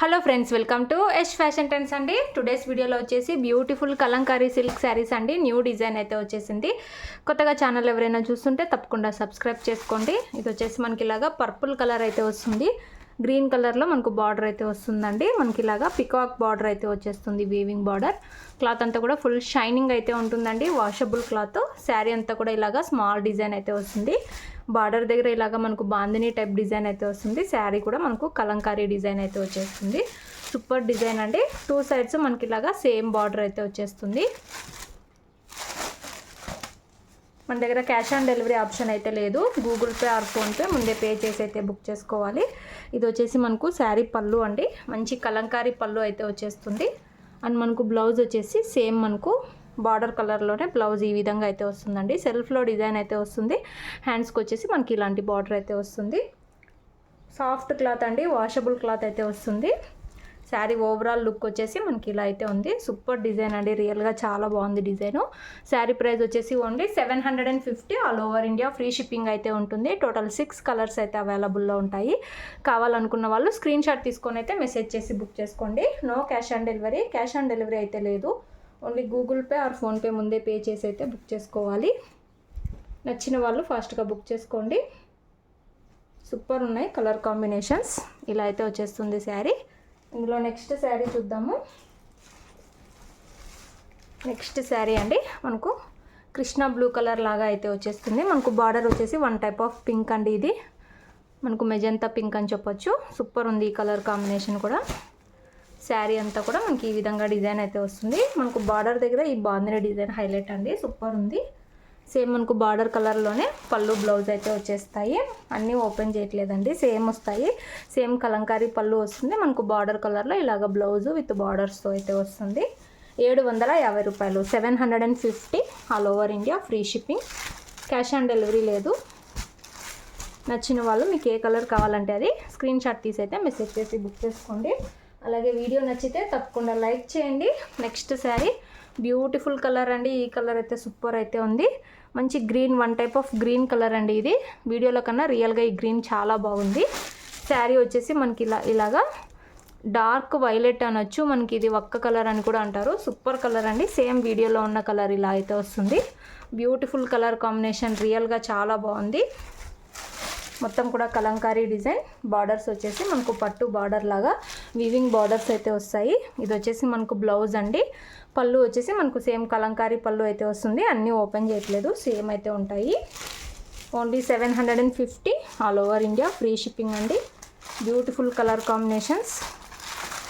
Hello friends, welcome to Yash fashion trends అండి. Today's వీడియోలో వచ్చేసి బ్యూటిఫుల్ కలంకారీ సిల్క్ శారీస్ అండి. న్యూ డిజైన్ అయితే వచ్చేసింది. కొత్తగా ఛానల్ ఎవరైనా చూస్తుంటే తప్పకుండా సబ్స్క్రైబ్ చేసుకోండి. ఇది వచ్చేసి మనకి ఇలాగా పర్పుల్ కలర్ అయితే వస్తుంది. గ్రీన్ కలర్లో మనకు బార్డర్ అయితే వస్తుందండి. మనకి ఇలాగా పికాక్ బార్డర్ అయితే వచ్చేస్తుంది, వీవింగ్ బార్డర్. క్లాత్ అంతా కూడా ఫుల్ షైనింగ్ అయితే ఉంటుందండి. Washable cloth. శారీ అంతా కూడా ఇలాగా స్మాల్ డిజైన్ అయితే వస్తుంది. బార్డర్ దగ్గర ఇలాగా మనకు బాందిని టైప్ డిజైన్ అయితే వస్తుంది. శారీ కూడా మనకు కలంకారీ డిజైన్ అయితే వచ్చేస్తుంది. సూపర్ డిజైన్ అండి. టూ సైడ్స్ మనకి ఇలాగా సేమ్ బార్డర్ అయితే వచ్చేస్తుంది. మన దగ్గర క్యాష్ ఆన్ డెలివరీ ఆప్షన్ అయితే లేదు. గూగుల్ పే ఆర్ ఫోన్పే ముందే పే చేసి అయితే బుక్ చేసుకోవాలి. ఇది వచ్చేసి మనకు శారీ పళ్ళు అండి. మంచి కలంకారీ పళ్ళు అయితే వచ్చేస్తుంది. అండ్ మనకు బ్లౌజ్ వచ్చేసి సేమ్ మనకు బార్డర్ కలర్లోనే బ్లౌజ్ ఈ విధంగా అయితే వస్తుందండి. సెల్ఫ్లో డిజైన్ అయితే వస్తుంది. హ్యాండ్స్కి వచ్చేసి మనకి ఇలాంటి బార్డర్ అయితే వస్తుంది. సాఫ్ట్ క్లాత్ అండి, వాషబుల్ క్లాత్ అయితే వస్తుంది. శారీ ఓవరాల్ లుక్ వచ్చేసి మనకి ఇలా అయితే ఉంది. సూపర్ డిజైన్ అండి, రియల్గా చాలా బాగుంది డిజైను. శారీ ప్రైస్ వచ్చేసి only 750. All over India free shipping అయితే ఉంటుంది. టోటల్ 6 కలర్స్ అయితే అవైలబుల్లో ఉంటాయి. కావాలనుకున్న వాళ్ళు స్క్రీన్ షాట్ తీసుకొని అయితే మెసేజ్ చేసి బుక్ చేసుకోండి. No cash on delivery. Cash on delivery అయితే లేదు. Only Google Pay or PhonePe ముందే పే చేసి అయితే బుక్ చేసుకోవాలి. నచ్చిన వాళ్ళు ఫాస్ట్గా బుక్ చేసుకోండి. సూపర్ ఉన్నాయి కలర్ కాంబినేషన్స్. ఇలా అయితే వచ్చేస్తుంది శారీ. ఇందులో నెక్స్ట్ శారీ చూద్దాము. నెక్స్ట్ శారీ అండి మనకు కృష్ణ బ్లూ కలర్ లాగా అయితే వచ్చేస్తుంది. మనకు బార్డర్ వచ్చేసి వన్ టైప్ ఆఫ్ పింక్ అండి. ఇది మనకు మెజంతా పింక్ అని చెప్పొచ్చు. సూపర్ ఉంది ఈ కలర్ కాంబినేషన్ కూడా. శారీ అంతా కూడా మనకి ఈ విధంగా డిజైన్ అయితే వస్తుంది. మనకు బార్డర్ దగ్గర ఈ బాందిని డిజైన్ హైలైట్ అండి. సూపర్ ఉంది. సేమ్ మనకు బార్డర్ కలర్లోనే పళ్ళు బ్లౌజ్ అయితే వచ్చేస్తాయి. అన్నీ ఓపెన్ చేయట్లేదండి, సేమ్ వస్తాయి. సేమ్ కలంకారీ పళ్ళు వస్తుంది. మనకు బార్డర్ కలర్లో ఇలాగ బ్లౌజు విత్ బార్డర్స్తో అయితే వస్తుంది. 750 రూపాయలు, 750. All over India free shipping. Cash on delivery లేదు. నచ్చిన వాళ్ళు మీకు ఏ కలర్ కావాలంటే అది స్క్రీన్ షాట్ తీసి అయితే మెసేజ్ చేసి బుక్ చేసుకోండి. అలాగే వీడియో నచ్చితే తప్పకుండా లైక్ చేయండి. నెక్స్ట్ శారీ బ్యూటిఫుల్ కలర్ అండి. ఈ కలర్ అయితే సూపర్ అయితే ఉంది. మంచి green, one type of green colour అండి. ఇది వీడియోలో కన్నా రియల్గా ఈ గ్రీన్ చాలా బాగుంది. శారీ వచ్చేసి మనకి ఇలాగా డార్క్ వైలెట్ అనొచ్చు. మనకి ఇది ఒక్క కలర్ అని కూడా అంటారు. సూపర్ కలర్ అండి. సేమ్ వీడియోలో ఉన్న కలర్ ఇలా అయితే వస్తుంది. బ్యూటిఫుల్ కలర్ కాంబినేషన్, రియల్గా చాలా బాగుంది. మొత్తం కూడా కలంకారీ డిజైన్. బార్డర్స్ వచ్చేసి మనకు పట్టు బార్డర్ లాగా వీవింగ్ బార్డర్స్ అయితే వస్తాయి. ఇది వచ్చేసి మనకు బ్లౌజ్ అండి. పళ్ళు వచ్చేసి మనకు సేమ్ కలంకారీ పళ్ళు అయితే వస్తుంది. అన్నీ ఓపెన్ చేయట్లేదు, సేమ్ అయితే ఉంటాయి. Only 750. All over India free shipping అండి. Beautiful colour combinations.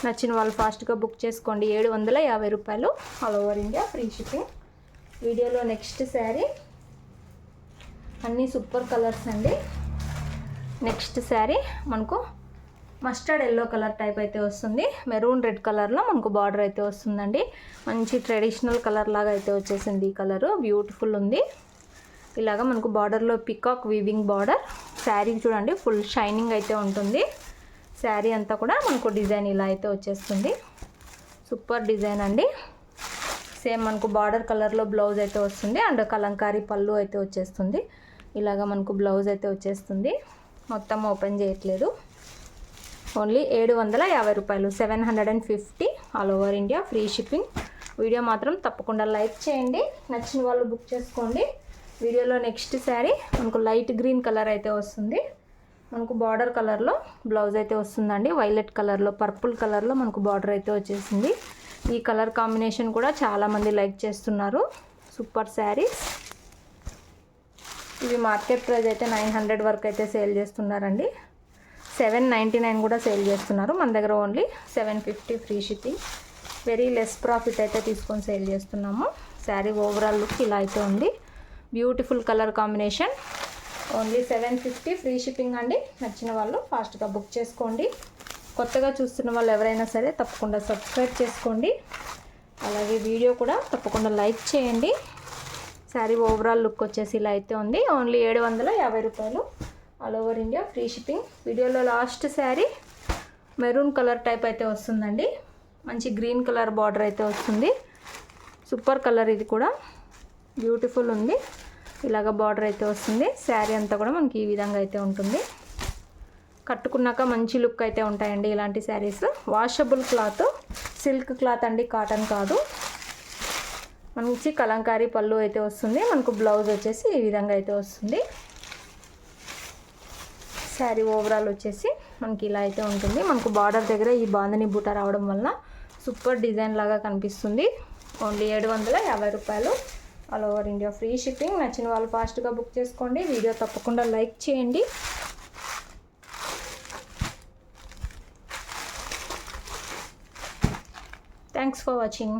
నచ్చిన వాళ్ళు ఫాస్ట్గా బుక్ చేసుకోండి. 750 రూపాయలు. All over India free shipping. వీడియోలో నెక్స్ట్ శారీ అన్నీ సూపర్ కలర్స్ అండి. నెక్స్ట్ శారీ మనకు మస్టర్డ్ ఎల్లో కలర్ టైప్ అయితే వస్తుంది. మెరూన్ రెడ్ కలర్లో మనకు బార్డర్ అయితే వస్తుందండి. మంచి ట్రెడిషనల్ కలర్ లాగా అయితే వచ్చేసింది. ఈ కలరు బ్యూటిఫుల్ ఉంది. ఇలాగా మనకు బార్డర్లో పికాక్ వీవింగ్ బార్డర్. శారీ చూడండి ఫుల్ షైనింగ్ అయితే ఉంటుంది. శారీ అంతా కూడా మనకు డిజైన్ ఇలా అయితే వచ్చేస్తుంది. సూపర్ డిజైన్ అండి. సేమ్ మనకు బార్డర్ కలర్లో బ్లౌజ్ అయితే వస్తుంది. అండ్ కలంకారీ పళ్ళు అయితే వచ్చేస్తుంది. ఇలాగా మనకు బ్లౌజ్ అయితే వచ్చేస్తుంది. మొత్తం ఓపెన్ చేయట్లేదు. ఓన్లీ 750 రూపాయలు, 750. All over India free shipping. Video మాత్రం తప్పకుండా లైక్ చేయండి. నచ్చిన వాళ్ళు బుక్ చేసుకోండి. వీడియోలో నెక్స్ట్ శారీ మనకు లైట్ గ్రీన్ కలర్ అయితే వస్తుంది. మనకు బార్డర్ కలర్లో బ్లౌజ్ అయితే వస్తుందండి. వైలెట్ కలర్లో, పర్పుల్ కలర్లో మనకు బార్డర్ అయితే వచ్చేసింది. ఈ కలర్ కాంబినేషన్ కూడా చాలామంది లైక్ చేస్తున్నారు. సూపర్ శారీస్. ఇవి మార్కెట్ ప్రైస్ అయితే 900 వరకు అయితే సేల్ చేస్తున్నారండి. 799 కూడా సేల్ చేస్తున్నారు. మన దగ్గర only 750 free shipping. Very less profit అయితే తీసుకొని సేల్ చేస్తున్నాము. శారీ ఓవరాల్ లుక్ ఇలా అయితే ఉంది. Beautiful colour combination. Only 750 free shipping అండి. నచ్చిన వాళ్ళు ఫాస్ట్గా బుక్ చేసుకోండి. కొత్తగా చూస్తున్న వాళ్ళు ఎవరైనా సరే తప్పకుండా సబ్స్క్రైబ్ చేసుకోండి. అలాగే వీడియో కూడా తప్పకుండా లైక్ చేయండి. శారీ ఓవరాల్ లుక్ వచ్చేసి ఇలా అయితే ఉంది. ఓన్లీ 750 రూపాయలు. All over India free shipping. వీడియోలో last sari maroon colour type అయితే వస్తుందండి. మంచి గ్రీన్ కలర్ బార్డర్ అయితే వస్తుంది. సూపర్ కలర్ ఇది కూడా. బ్యూటిఫుల్ ఉంది. ఇలాగ బార్డర్ అయితే వస్తుంది. శారీ అంతా కూడా మనకి ఈ విధంగా అయితే ఉంటుంది. కట్టుకున్నాక మంచి లుక్ అయితే ఉంటాయండి ఇలాంటి saris. Washable cloth, silk cloth అండి, కాటన్ కాదు. మంచి కలంకారీ పళ్ళు అయితే వస్తుంది. మనకు బ్లౌజ్ వచ్చేసి ఈ విధంగా అయితే వస్తుంది. శారీ ఓవరాల్ వచ్చేసి మనకి ఇలా అయితే ఉంటుంది. మనకు బార్డర్ దగ్గర ఈ బాందని బూట రావడం వలన సూపర్ డిజైన్ లాగా కనిపిస్తుంది. ఓన్లీ 750 రూపాయలు. All over India free shipping. నచ్చిన వాళ్ళు ఫాస్ట్గా బుక్ చేసుకోండి. వీడియో తప్పకుండా లైక్ చేయండి. Thanks for watching.